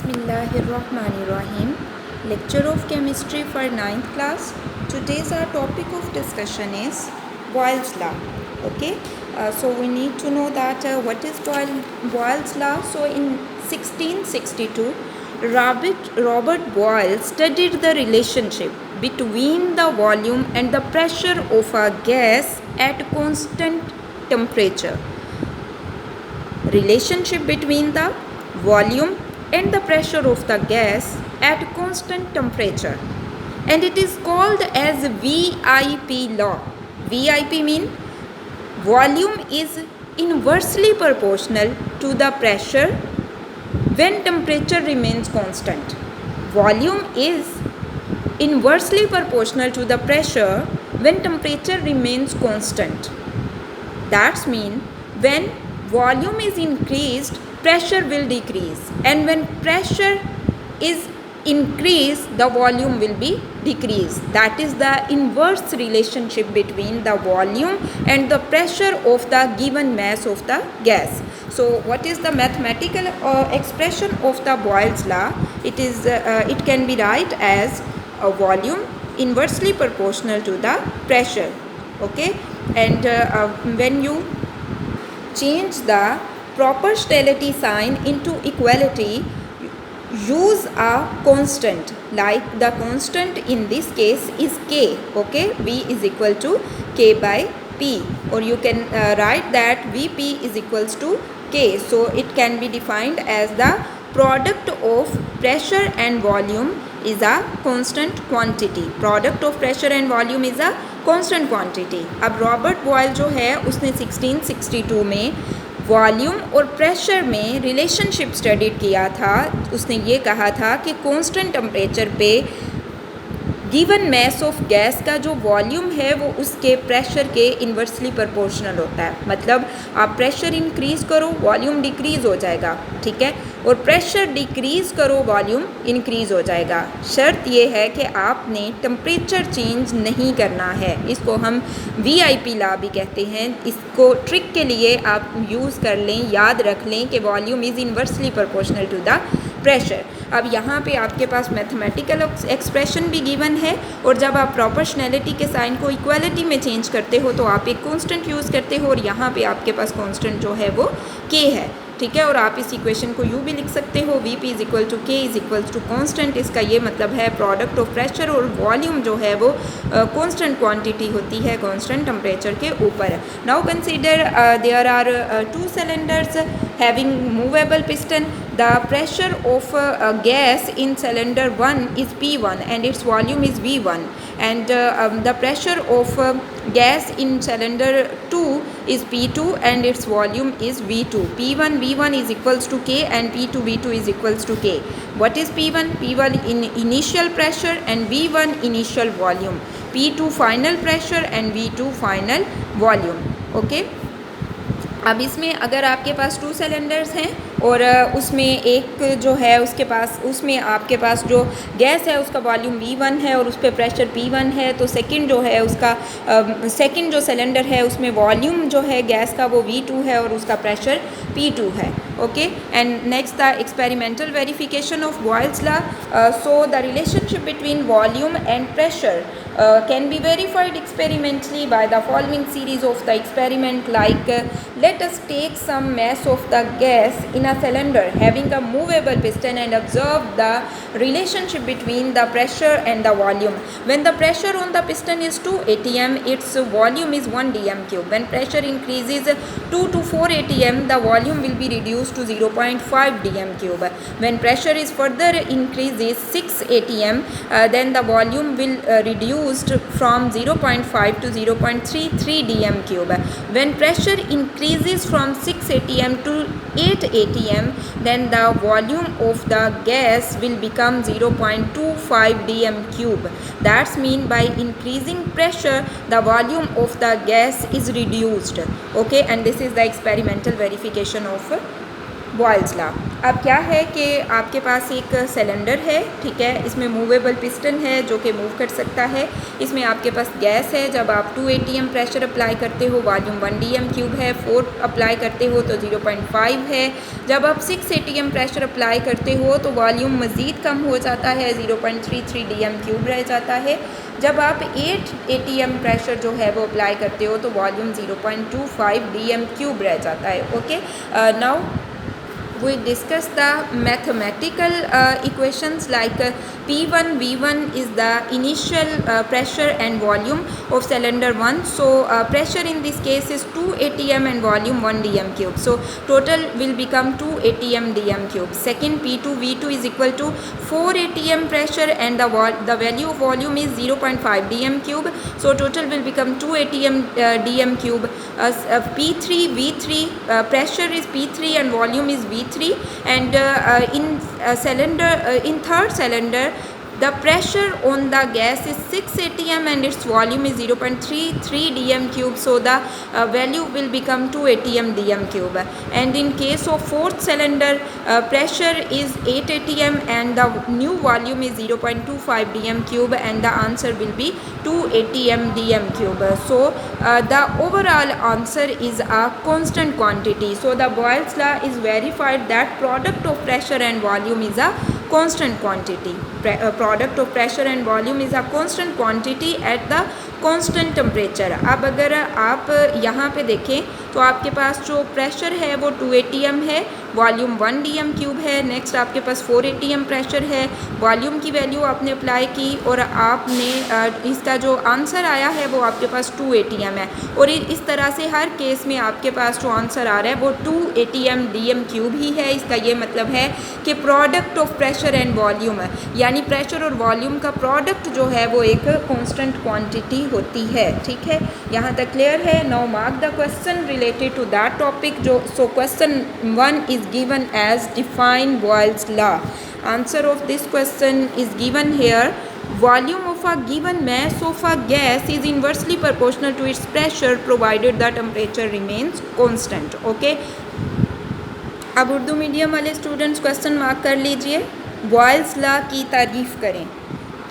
Bismillahirrahmanirrahim. Lecture of Chemistry for 9th class. Today's our topic of discussion is Boyle's law. Okay, so we need to know that what is Boyle's law. So in 1662, Robert Boyle studied the relationship between the volume and the pressure of a gas at constant temperature. Relationship between the volume and the pressure of the gas at constant temperature, and it is called as VIP law. VIP mean volume is inversely proportional to the pressure when temperature remains constant. Volume is inversely proportional to the pressure when temperature remains constant. That means when volume is increased, pressure will decrease, and when pressure is increased, the volume will be decreased. That is the inverse relationship between the volume and the pressure of the given mass of the gas. So what is the mathematical expression of the Boyle's law? It can be write as a volume inversely proportional to the pressure. Okay, and when you change the proportionality sign into equality, use a constant, like the constant in this case is k. Okay, V is equal to k by P, or you can write that Vp is equals to k. So it can be defined as the product of pressure and volume is a constant quantity. Product of pressure and volume is a constant quantity. अब Robert boil जो है उसने 1662 में volume और pressure में relationship study किया था. उसने ये कहा था कि कांस्टेंट टेम्परेचर पे गिवन मैस ऑफ गैस का जो वॉल्यूम है वो उसके प्रेशर के इन्वर्सली प्रोपोर्शनल होता है. मतलब आप प्रेशर इंक्रीज़ करो, वॉल्यूम डिक्रीज़ हो जाएगा. ठीक है, और प्रेशर डिक्रीज़ करो, वॉल्यूम इंक्रीज़ हो जाएगा. शर्त ये है कि आपने टेम्परेचर चेंज नहीं करना है. इसको हम VIP लॉ भी कहते हैं. इसको ट्रिक के लिए आप यूज़ कर लें, याद रख लें कि volume is inversely proportional to the pressure. अब यहाँ पे आपके पास मैथमेटिकल एक्सप्रेशन भी गिवन है, और जब आप प्रोपोर्शनैलिटी के साइन को इक्वालिटी में चेंज करते हो तो आप एक कांस्टेंट यूज़ करते हो, और यहाँ पे आपके पास कांस्टेंट जो है वो k है. ठीक है, और आप इस इक्वेशन को यूँ भी लिख सकते हो, Vp is equal to k is equal to constant. इसका ये मतलब है प्रोडक्ट ऑफ प्रेशर और वॉल्यूम जो है वो कांस्टेंट क्वांटिटी होती है कांस्टेंट टेम्परेचर के ऊपर. Now consider there are two cylinders having movable piston. The pressure of gas in cylinder 1 is P1 and its volume is V1, and the pressure of gas in cylinder 2 is P2 and its volume is V2. P1 V1 is equals to K and P2 V2 is equals to K. What is P1? P1 in initial pressure and V1 initial volume. P2 final pressure and V2 final volume. Okay. अब इसमें अगर आपके पास to cylinders हैं और उसमें एक जो है उसके पास, उसमें आपके पास जो गैस है उसका वॉल्यूम V1 है और उस पर प्रेशर P1 है, तो सेकंड जो है उसका सेकंड जो सिलेंडर है उसमें वॉल्यूम जो है गैस का वो V2 है और उसका प्रेशर P2 है. Okay, and next the experimental verification of Boyle's law. So the relationship between volume and pressure can be verified experimentally by the following series of the experiment. Like let us take some mass of the gas in a cylinder having a movable piston and observe the relationship between the pressure and the volume. When the pressure on the piston is 2 atm, its volume is 1 dm cube. When pressure increases 2 to 4 atm, the volume will be reduced to 0.5 dm cube. When pressure is further increases 6 atm, then the volume will reduced from 0.5 to 0.33 dm cube. When pressure increases from 6 atm to 8 atm, then the volume of the gas will become 0.25 dm cube. That's mean by increasing pressure the volume of the gas is reduced. Okay, and this is the experimental verification of Boyle's law. अब क्या है कि आपके पास एक cylinder है, ठीक है, इसमें मूवेबल पिस्टन है जो कि मूव कर सकता है। इसमें आपके पास गैस है, जब आप 2 atm प्रेशर अप्लाई करते हो वॉल्यूम 1 dm³ है, 4 अप्लाई करते हो तो 0.5 है। जब आप 6 atm प्रेशर अप्लाई करते हो तो वॉल्यूम मज़ीद कम हो जाता है, 0.33 dm³ रह जाता है। जब आप 8 atm प्रेशर जो है वो अप्लाई करते हो तो वॉल्यूम 0.25 dm³ रह जाता है। Okay, now we discuss the mathematical equations like P1 V1 is the initial pressure and volume of cylinder 1. So pressure in this case is 2 atm and volume 1 dm³. So total will become 2 atm dm³. Second, P2 V2 is equal to 4 atm pressure and the value of volume is 0.5 dm³. So total will become 2 atm dm³. P3 V3 pressure is P3 and volume is V3. And in third cylinder the pressure on the gas is 6 atm and its volume is 0.33 dm³. So the value will become 2 atm dm³. And in case of fourth cylinder pressure is 8 atm and the new volume is 0.25 dm³ and the answer will be 2 atm dm³. So the overall answer is a constant quantity. So the Boyle's law is verified that product of pressure and volume is a constant quantity. Product of pressure and volume is a constant quantity at the constant temperature. अब अगर आप यहाँ पे देखें तो आपके पास जो pressure है वो 2 atm है, वॉल्यूम 1 dm³ है। नेक्स्ट आपके पास 4 atm प्रेशर है, वॉल्यूम की वैल्यू आपने अप्लाई की और आपने इसका जो आंसर आया है वो आपके पास 2 atm है। और इस तरह से हर केस में आपके पास जो आंसर आ रहा है वो 2 atm dm³ ही है। इसका ये मतलब है कि product of pressure and volume है, यानी प्रेशर और वॉल्यूम का प्रोडक्ट जो है वो एक कांस्टेंट क्वांटिटी होती है। ठीक है, यहाँ तक क्लियर है। Now mark the question related to that topic. जो so question 1 is given as define Boyle's law. Answer of this question is given here. Volume of a given mass of a gas is inversely proportional to its pressure provided the temperature remains constant. Okay, अब Urdu medium वाले students question mark कर लीजिए। Boyle's law की तारीफ़ करें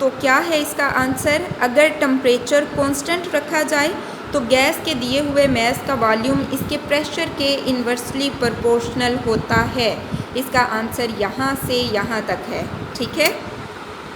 तो क्या है इसका आंसर? अगर टेम्परेचर कांस्टेंट रखा जाए तो गैस के दिए हुए मैस का वॉल्यूम इसके प्रेशर के इन्वर्सली प्रोपोर्शनल होता है। इसका आंसर यहाँ से यहाँ तक है। ठीक है।